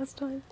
last time.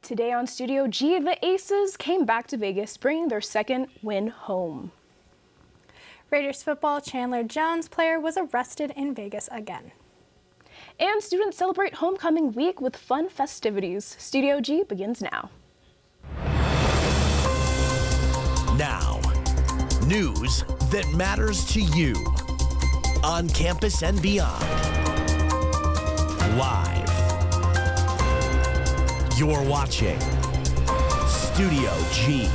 Today on Studio G, the Aces came back to Vegas, bringing their second win home. Raiders football Chandler Jones player was arrested in Vegas again. And students celebrate homecoming week with fun festivities. Studio G begins now. Now, news that matters to you on campus and beyond. Live. You're watching Studio G.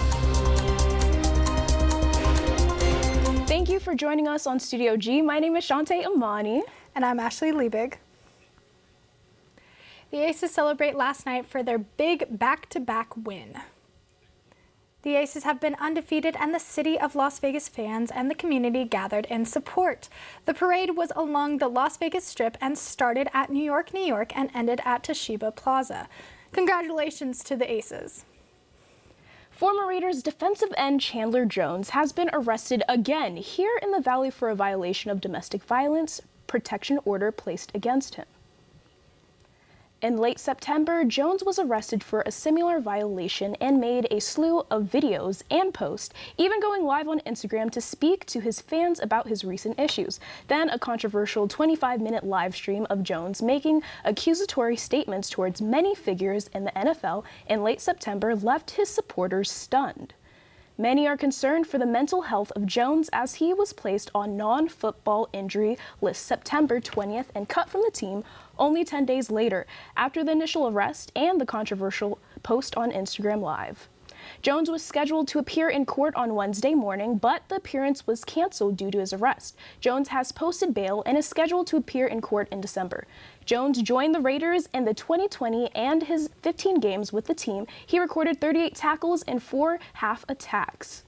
Thank you for joining us on Studio G. My name is Shantae Amani. And I'm Ashley Liebig. The Aces celebrate last night for their big back-to-back win. The Aces have been undefeated, and the city of Las Vegas fans and the community gathered in support. The parade was along the Las Vegas Strip and started at New York, and ended at Toshiba Plaza. Congratulations to the Aces. Former Raiders defensive end Chandler Jones has been arrested again here in the Valley for a violation of domestic violence protection order placed against him. In late September, Jones was arrested for a similar violation and made a slew of videos and posts, even going live on Instagram to speak to his fans about his recent issues. Then a controversial 25-minute live stream of Jones making accusatory statements towards many figures in the NFL in late September left his supporters stunned. Many are concerned for the mental health of Jones as he was placed on non-football injury list September 20th and cut from the team only 10 days later after the initial arrest and the controversial post on Instagram Live. Jones was scheduled to appear in court on Wednesday morning, but the appearance was canceled due to his arrest. Jones has posted bail and is scheduled to appear in court in December. Jones joined the Raiders in the 2020 and his 15 games with the team. He recorded 38 tackles and 4 half attacks.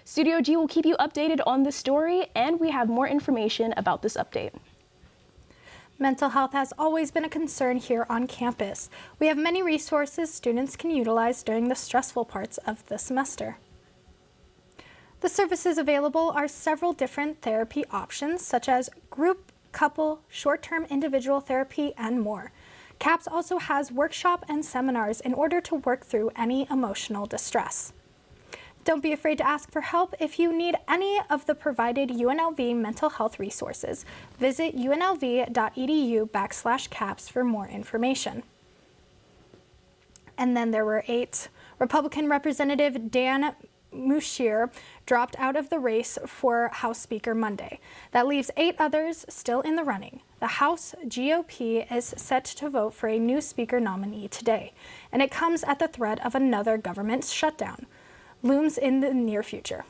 Studio G will keep you updated on this story, and we have more information about this update. Mental health has always been a concern here on campus. We have many resources students can utilize during the stressful parts of the semester. The services available are several different therapy options, such as group, couple, short-term individual therapy, and more. CAPS also has workshop and seminars in order to work through any emotional distress. Don't be afraid to ask for help if you need any of the provided UNLV mental health resources. Visit unlv.edu/CAPS for more information. And then there were 8. Republican Representative Dan Mushier dropped out of the race for House Speaker Monday. That leaves 8 others still in the running. The House GOP is set to vote for a new speaker nominee today, and it comes at the threat of another government shutdown looms in the near future.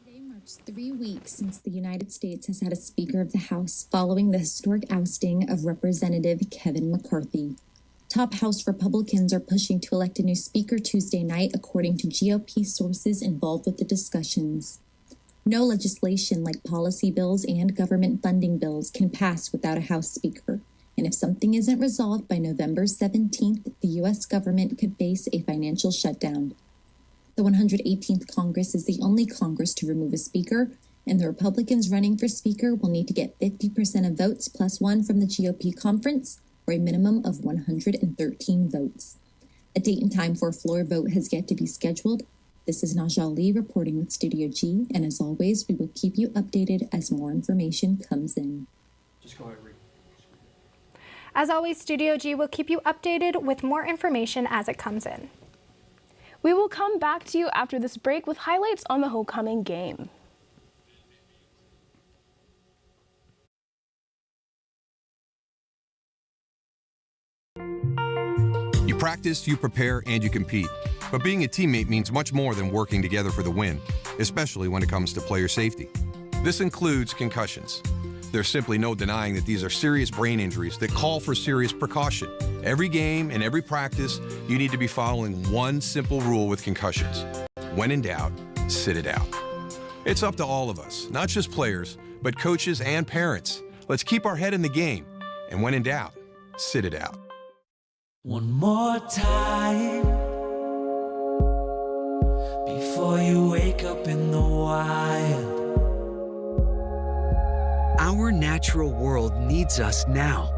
Today marks 3 weeks since the United States has had a Speaker of the House following the historic ousting of Representative Kevin McCarthy. Top House Republicans are pushing to elect a new Speaker Tuesday night, according to GOP sources involved with the discussions. No legislation like policy bills and government funding bills can pass without a House Speaker. And if something isn't resolved by November 17th, the U.S. government could face a financial shutdown. The 118th Congress is the only Congress to remove a speaker, and the Republicans running for speaker will need to get 50% of votes plus 1 from the GOP conference, or a minimum of 113 votes. A date and time for a floor vote has yet to be scheduled. This is Najal Lee reporting with Studio G, and as always, we will keep you updated as more information comes in. Just go ahead, read. As always, Studio G will keep you updated with more information as it comes in. We will come back to you after this break with highlights on the homecoming game. You practice, you prepare, and you compete. But being a teammate means much more than working together for the win, especially when it comes to player safety. This includes concussions. There's simply no denying that these are serious brain injuries that call for serious precaution. Every game and every practice, you need to be following one simple rule with concussions. When in doubt, sit it out. It's up to all of us, not just players, but coaches and parents. Let's keep our head in the game. And when in doubt, sit it out. One more time before you wake up in the wild. Our natural world needs us now.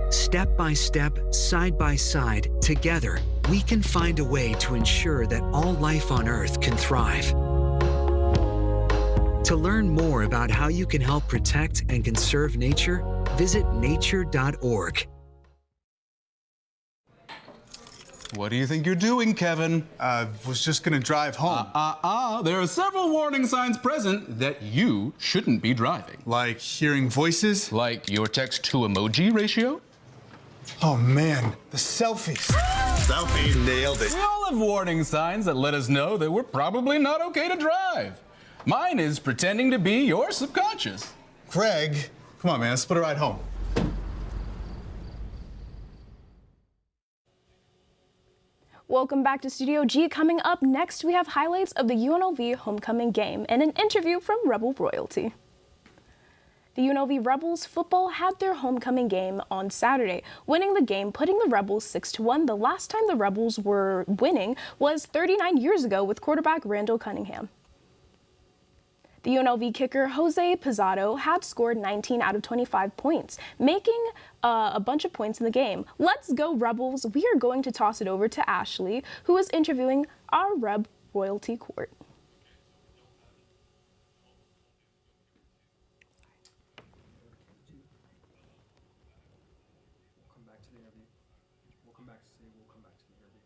Step by step, side by side, together, we can find a way to ensure that all life on Earth can thrive. To learn more about how you can help protect and conserve nature, visit nature.org. What do you think you're doing, Kevin? Was just gonna drive home. There are several warning signs present that you shouldn't be driving. Like hearing voices? Like your text-to-emoji ratio? Oh man, the selfies. Selfie nailed it. We all have warning signs that let us know that we're probably not okay to drive. Mine is pretending to be your subconscious. Craig, come on man, let's split a ride home. Welcome back to Studio G. Coming up next, we have highlights of the UNLV homecoming game and an interview from Rebel royalty. The UNLV Rebels football had their homecoming game on Saturday, winning the game, putting the Rebels 6-1. The last time the Rebels were winning was 39 years ago with quarterback Randall Cunningham. The UNLV kicker Jose Pizzato had scored 19 out of 25 points, making a bunch of points in the game. Let's go Rebels. We are going to toss it over to Ashley, who is interviewing our Reb royalty court. We'll come back to the interview. We'll come back to the interview.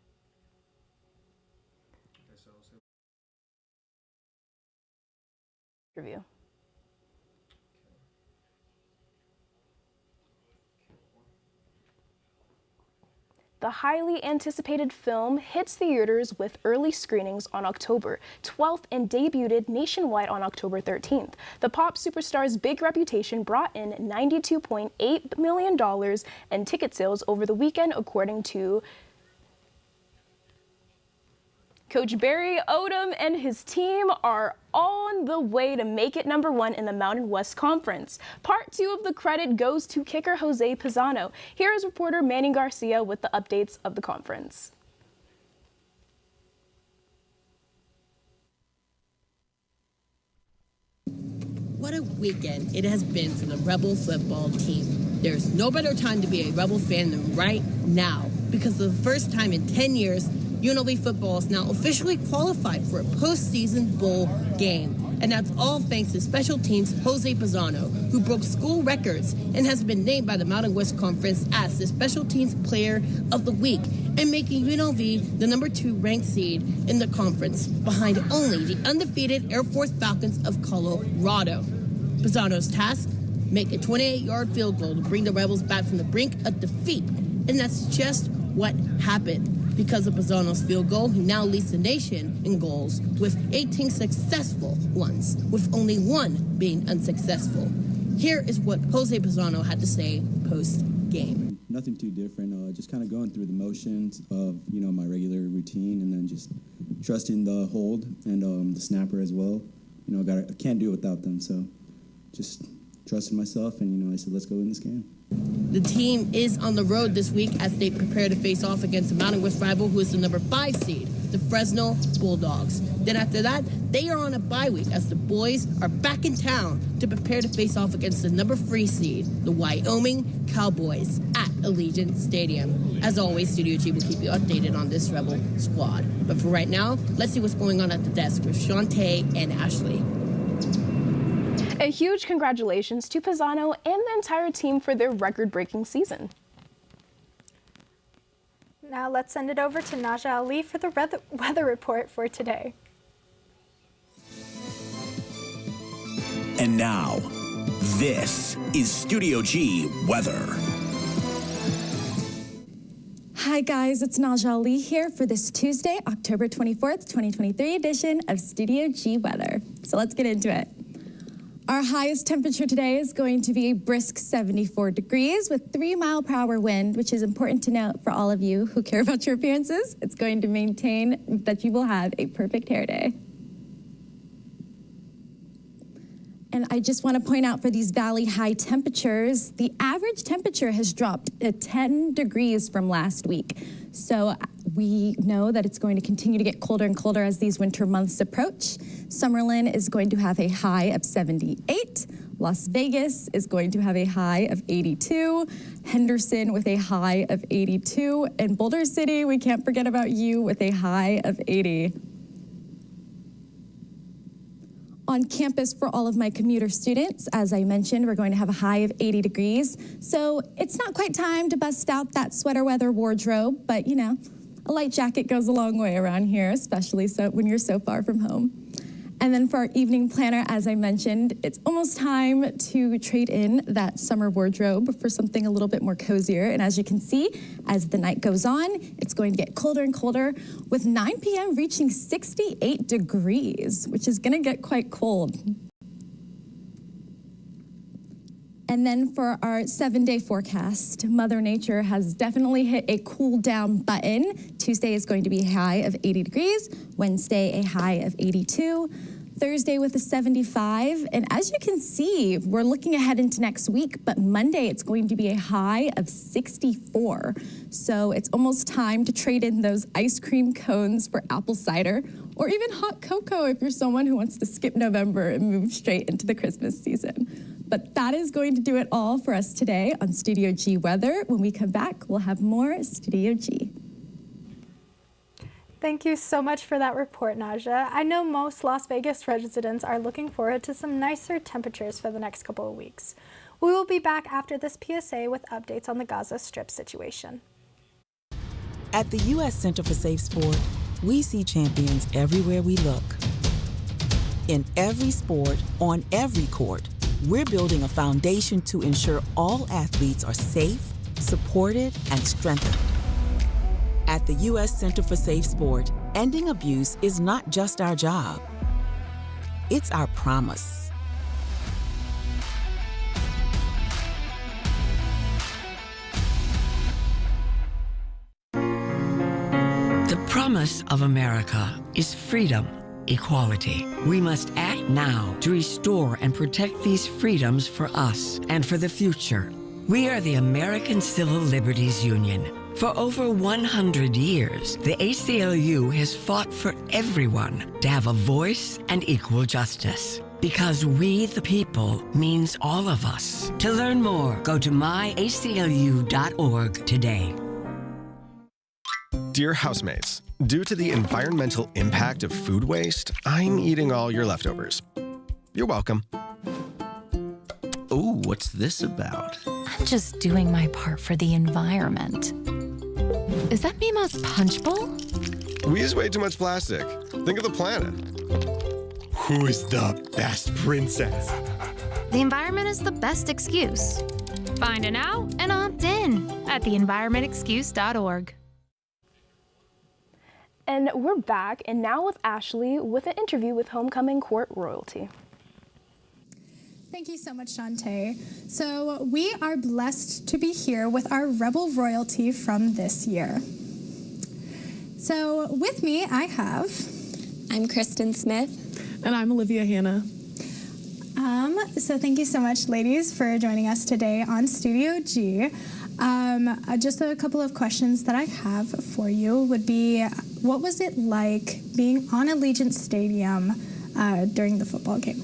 Okay, so Review. The highly anticipated film hits theaters with early screenings on October 12th and debuted nationwide on October 13th. The pop superstar's big reputation brought in $92.8 million in ticket sales over the weekend, according to Coach Barry Odom and his team are on the way to make it #1 in the Mountain West Conference. Part 2 of the credit goes to kicker Jose Pizzato. Here is reporter Manny Garcia with the updates of the conference. What a weekend it has been for the Rebel football team. There's no better time to be a Rebel fan than right now, because for the first time in 10 years, UNLV football is now officially qualified for a postseason bowl game. And that's all thanks to special teams Jose Pizzato, who broke school records and has been named by the Mountain West Conference as the Special Teams Player of the Week, and making UNLV the #2 ranked seed in the conference, behind only the undefeated Air Force Falcons of Colorado. Pizzato's task? Make a 28-yard field goal to bring the Rebels back from the brink of defeat. And that's just what happened. Because of Pizzato's field goal, he now leads the nation in goals with 18 successful ones, with only one being unsuccessful. Here is what Jose Pizzato had to say post-game. Nothing too different, just kind of going through the motions of, my regular routine, and then just trusting the hold and the snapper as well. I can't do it without them, so just trusting myself, and, I said, let's go win this game. The team is on the road this week as they prepare to face off against the Mountain West rival, who is the #5 seed, the Fresno Bulldogs. Then after that, they are on a bye week as the boys are back in town to prepare to face off against the #3 seed, the Wyoming Cowboys, at Allegiant Stadium. As always, Studio G will keep you updated on this Rebel squad. But for right now, let's see what's going on at the desk with Shantae and Ashley. A huge congratulations to Pisano and the entire team for their record-breaking season. Now let's send it over to Naja Ali for the weather report for today. And now, this is Studio G weather. Hi guys, it's Naja Ali here for this Tuesday, October 24th, 2023 edition of Studio G weather. So let's get into it. Our highest temperature today is going to be a brisk 74 degrees with 3-mile-per-hour wind, which is important to note for all of you who care about your appearances. It's going to maintain that you will have a perfect hair day. And I just want to point out for these valley high temperatures, the average temperature has dropped 10 degrees from last week. So we know that it's going to continue to get colder and colder as these winter months approach. Summerlin is going to have a high of 78. Las Vegas is going to have a high of 82. Henderson with a high of 82. And Boulder City, we can't forget about you, with a high of 80. On campus for all of my commuter students, as I mentioned, we're going to have a high of 80 degrees. So it's not quite time to bust out that sweater weather wardrobe, but you know, a light jacket goes a long way around here, especially so when you're so far from home. And then for our evening planner, as I mentioned, it's almost time to trade in that summer wardrobe for something a little bit more cozier. And as you can see, as the night goes on, it's going to get colder and colder, with 9 p.m. reaching 68 degrees, which is going to get quite cold. And then for our 7-day forecast, Mother Nature has definitely hit a cool down button. Tuesday is going to be a high of 80 degrees, Wednesday a high of 82, Thursday with a 75. And as you can see, we're looking ahead into next week, but Monday it's going to be a high of 64. So it's almost time to trade in those ice cream cones for apple cider, or even hot cocoa if you're someone who wants to skip November and move straight into the Christmas season. But that is going to do it all for us today on Studio G Weather. When we come back, we'll have more Studio G. Thank you so much for that report, Naja. I know most Las Vegas residents are looking forward to some nicer temperatures for the next couple of weeks. We will be back after this PSA with updates on the Gaza Strip situation. At the U.S. Center for Safe Sport, we see champions everywhere we look. In every sport, on every court, we're building a foundation to ensure all athletes are safe, supported, and strengthened. At the U.S. Center for Safe Sport, ending abuse is not just our job. It's our promise. The promise of America is freedom. Equality. We must act now to restore and protect these freedoms for us and for the future. We are the American Civil Liberties Union. For over 100 years, the ACLU has fought for everyone to have a voice and equal justice. Because we, the people, means all of us. To learn more, go to myaclu.org today. Dear housemates, due to the environmental impact of food waste, I'm eating all your leftovers. You're welcome. Ooh, what's this about? I'm just doing my part for the environment. Is that Mima's punch bowl? We use way too much plastic. Think of the planet. Who is the best princess? The environment is the best excuse. Find an out and opt in at theenvironmentexcuse.org. And we're back, and now with Ashley with an interview with Homecoming Court royalty. Thank you so much, Shantae. So we are blessed to be here with our Rebel royalty from this year. So with me, I have... I'm Kristen Smith. And I'm Olivia Hanna. So thank you so much, ladies, for joining us today on Studio G. Just a couple of questions that I have for you would be, what was it like being on Allegiant Stadium during the football game?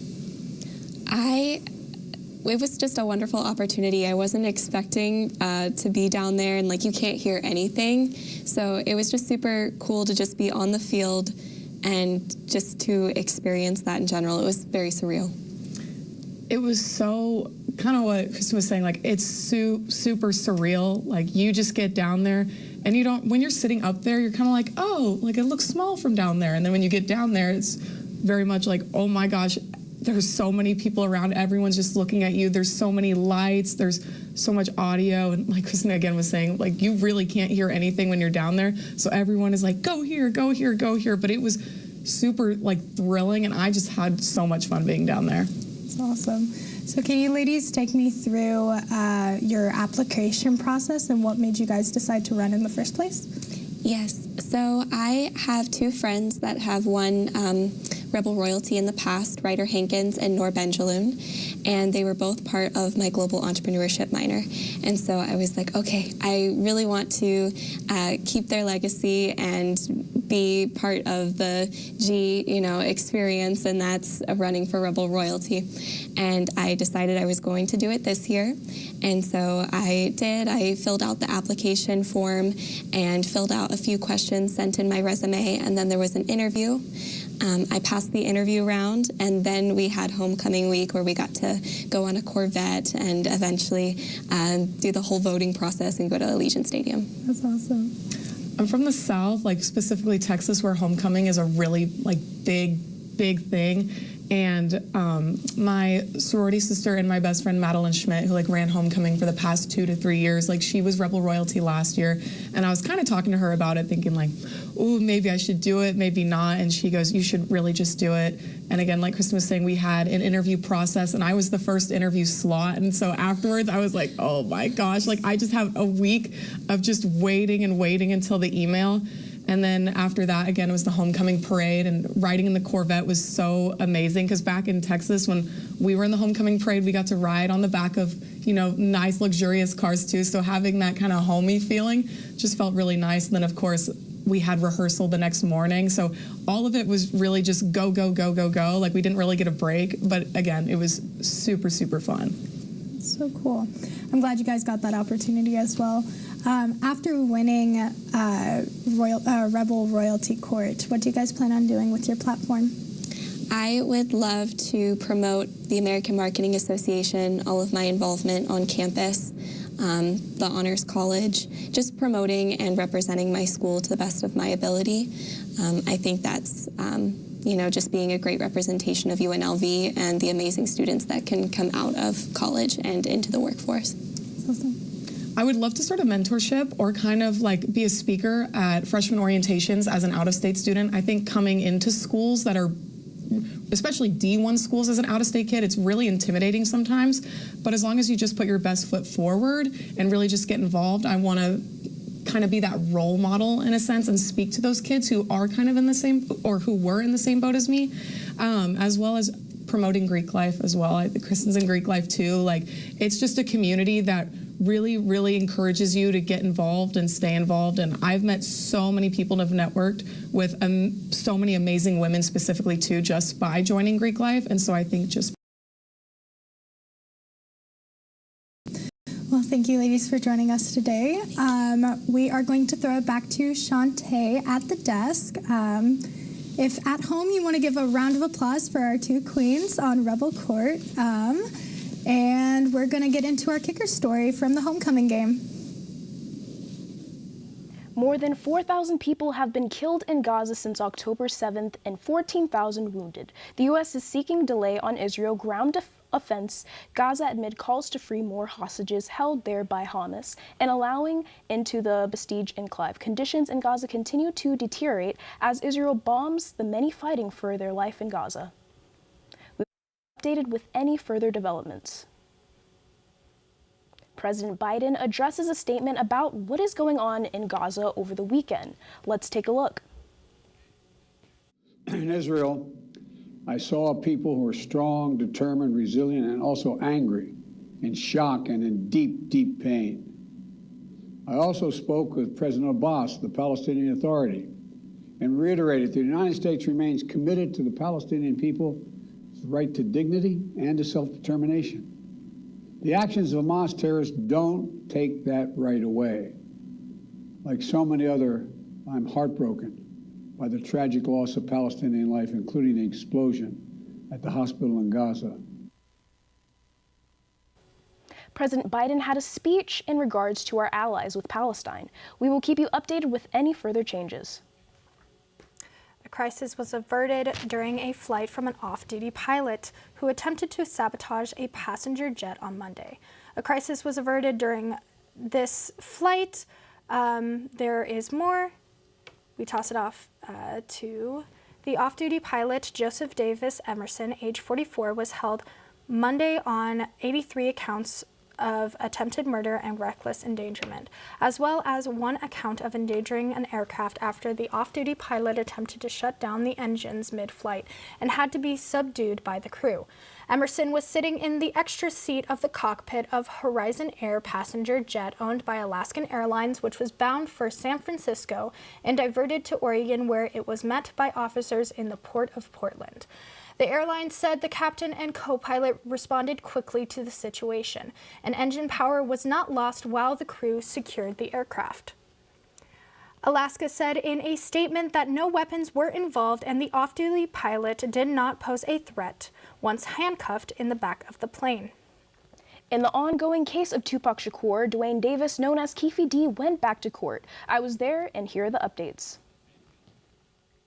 It was just a wonderful opportunity. I wasn't expecting to be down there, and like you can't hear anything. So it was just super cool to just be on the field and just to experience that in general. It was very surreal. It was so, kind of what Kristen was saying, like it's super surreal. Like you just get down there and you don't, when you're sitting up there, you're kind of like, oh, like it looks small from down there. And then when you get down there, it's very much like, oh my gosh, there's so many people around. Everyone's just looking at you. There's so many lights. There's so much audio. And like Kristen again was saying, like you really can't hear anything when you're down there. So everyone is like, go here, go here, go here. But it was super like thrilling. And I just had so much fun being down there. That's awesome. So can you ladies take me through your application process and what made you guys decide to run in the first place? Yes. So I have two friends that have won Rebel Royalty in the past, Ryder Hankins and Nor Benjaloon, and they were both part of my global entrepreneurship minor. And so I was like, okay, I really want to keep their legacy and be part of the G, experience, and that's running for Rebel Royalty. And I decided I was going to do it this year. And so I did. I filled out the application form and filled out a few questions, sent in my resume, and then there was an interview. I passed the interview round, and then we had homecoming week where we got to go on a Corvette and eventually do the whole voting process and go to Allegiant Stadium. That's awesome. I'm from the South, like specifically Texas, where homecoming is a really big thing. And my sorority sister and my best friend Madeline Schmidt, who ran homecoming for the past 2 to 3 years, she was Rebel Royalty last year, and I was kind of talking to her about it, thinking ooh, maybe I should do it, maybe not. And she goes, you should really just do it. And again, like Kristen was saying, we had an interview process, and I was the first interview slot. And so afterwards, I was like, oh my gosh, I just have a week of just waiting and waiting until the email. And then after that, again, it was the homecoming parade, and riding in the Corvette was so amazing because back in Texas, when we were in the homecoming parade, we got to ride on the back of, nice, luxurious cars too. So having that kind of homey feeling just felt really nice. And then, of course, we had rehearsal the next morning. So all of it was really just go, go, go, go, go. We didn't really get a break. But again, it was super, super fun. So cool. I'm glad you guys got that opportunity as well. After winning Rebel Royalty Court, what do you guys plan on doing with your platform? I would love to promote the American Marketing Association, all of my involvement on campus, the Honors College, just promoting and representing my school to the best of my ability. I think that's, just being a great representation of UNLV and the amazing students that can come out of college and into the workforce. That's awesome. I would love to start a mentorship or kind of be a speaker at freshman orientations as an out-of-state student. I think coming into schools that are, especially D1 schools as an out-of-state kid, it's really intimidating sometimes. But as long as you just put your best foot forward and really just get involved, I want to kind of be that role model in a sense and speak to those kids who are kind of in the same, or who were in the same boat as me, as well as promoting Greek life as well. Kristen's in Greek life too. It's just a community that really, really encourages you to get involved and stay involved. And I've met so many people and have networked with so many amazing women specifically too, just by joining Greek life. And so I think just... Well, thank you ladies for joining us today. We are going to throw it back to Shantae at the desk. If at home you want to give a round of applause for our two queens on Rebel Court. And we're going to get into our kicker story from the homecoming game. More than 4,000 people have been killed in Gaza since October 7th and 14,000 wounded. The U.S. is seeking delay on Israel ground offense Gaza amid calls to free more hostages held there by Hamas and allowing into the besieged enclave. Conditions in Gaza continue to deteriorate as Israel bombs the many fighting for their life in Gaza. We'll be updated with any further developments. President Biden addresses a statement about what is going on in Gaza over the weekend. Let's take a look. In Israel, I saw people who were strong, determined, resilient, and also angry, in shock and in deep, deep pain. I also spoke with President Abbas, the Palestinian Authority, and reiterated that the United States remains committed to the Palestinian people's right to dignity and to self-determination. The actions of Hamas terrorists don't take that right away. Like so many other, I'm heartbroken by the tragic loss of Palestinian life, including the explosion at the hospital in Gaza. President Biden had a speech in regards to our allies with Palestine. We will keep you updated with any further changes. A crisis was averted during a flight from an off-duty pilot who attempted to sabotage a passenger jet on Monday. A crisis was averted during this flight. There is more. We toss it off to the off-duty pilot, Joseph Davis Emerson, age 44, was held Monday on 83 accounts of attempted murder and reckless endangerment, as well as one account of endangering an aircraft after the off-duty pilot attempted to shut down the engines mid-flight and had to be subdued by the crew. Emerson was sitting in the extra seat of the cockpit of Horizon Air passenger jet owned by Alaskan Airlines, which was bound for San Francisco and diverted to Oregon, where it was met by officers in the port of Portland. The airline said the captain and co-pilot responded quickly to the situation, and engine power was not lost while the crew secured the aircraft. Alaska said in a statement that no weapons were involved and the off-duty pilot did not pose a threat once handcuffed in the back of the plane. In the ongoing case of Tupac Shakur, Dwayne Davis, known as Keefe D, went back to court. I was there, and here are the updates.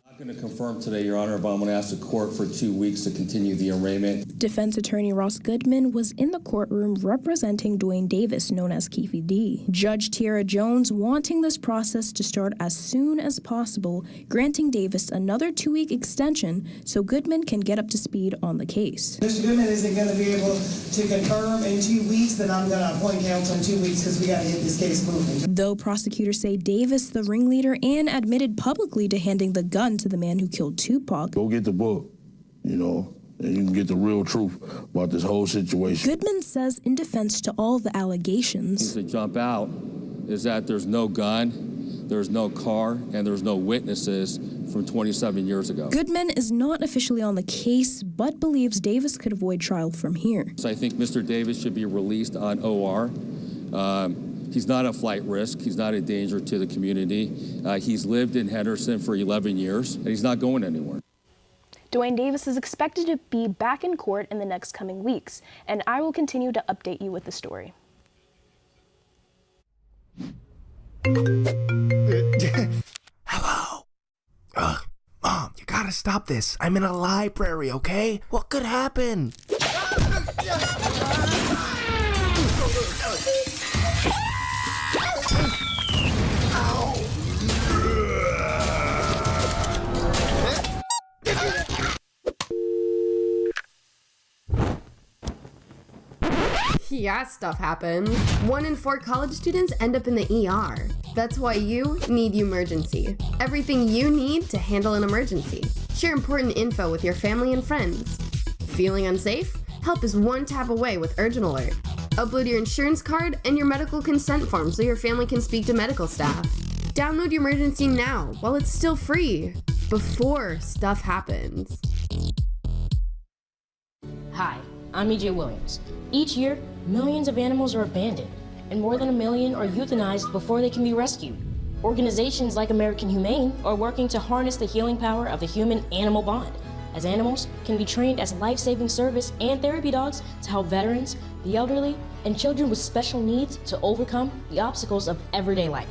I'm going to confirm today, Your Honor, but I'm going to ask the court for 2 weeks to continue the arraignment. Defense attorney Ross Goodman was in the courtroom representing Dwayne Davis, known as Keefe D. Judge Tiara Jones wanting this process to start as soon as possible, granting Davis another 2-week extension so Goodman can get up to speed on the case. Mr. Goodman isn't going to be able to confirm in 2 weeks, then I'm going to appoint counsel in 2 weeks because we got to get this case moving. Though prosecutors say Davis, the ringleader, and admitted publicly to handing the gun to the man who killed Tupac. Go get the book, and you can get the real truth about this whole situation. Goodman says in defense to all the allegations, To jump out is that there's no gun, there's no car, and there's no witnesses from 27 years ago. Goodman is not officially on the case, but believes Davis could avoid trial from here. So I think Mr. Davis should be released on OR. He's not a flight risk. He's not a danger to the community. He's lived in Henderson for 11 years, and he's not going anywhere. Dwayne Davis is expected to be back in court in the next coming weeks, and I will continue to update you with the story. Hello? Mom, you gotta stop this. I'm in a library, okay? What could happen? Yeah, stuff happens. 1 in 4 college students end up in the ER. That's why you need Emergency. Everything you need to handle an emergency. Share important info with your family and friends. Feeling unsafe? Help is one tap away with Urgent Alert. Upload your insurance card and your medical consent form so your family can speak to medical staff. Download Emergency now while it's still free, before stuff happens. Hi, I'm EJ Williams. Each year, millions of animals are abandoned, and more than 1 million are euthanized before they can be rescued. Organizations like American Humane are working to harness the healing power of the human-animal bond, as animals can be trained as life-saving service and therapy dogs to help veterans, the elderly, and children with special needs to overcome the obstacles of everyday life.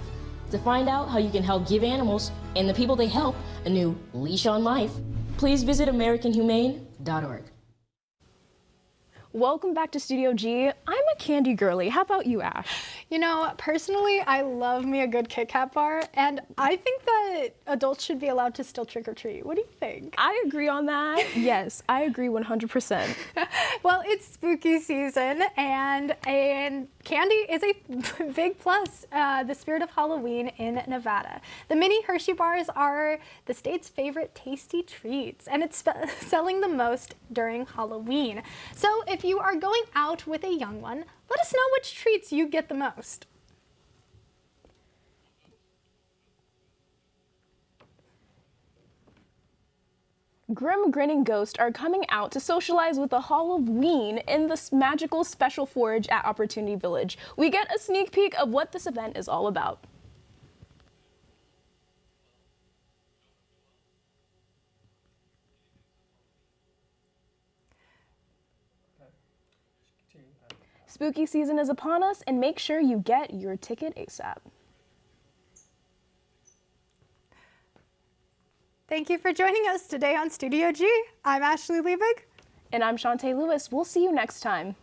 To find out how you can help give animals and the people they help a new leash on life, please visit AmericanHumane.org. Welcome back to Studio G. I'm a candy girly. How about you, Ash? You know, personally, I love me a good Kit Kat bar, and I think that adults should be allowed to still trick or treat. What do you think? I agree on that. Yes, I agree 100%. Well, it's spooky season, and candy is a big plus. The spirit of Halloween in Nevada. The mini Hershey bars are the state's favorite tasty treats, and it's selling the most during Halloween. So if you are going out with a young one, let us know which treats you get the most. Grim grinning ghosts are coming out to socialize with the Halloween in this magical special forage at Opportunity Village. We get a sneak peek of what this event is all about. Spooky season is upon us, and make sure you get your ticket ASAP. Thank you for joining us today on Studio G. I'm Ashley Liebig. And I'm Shantae Lewis. We'll see you next time.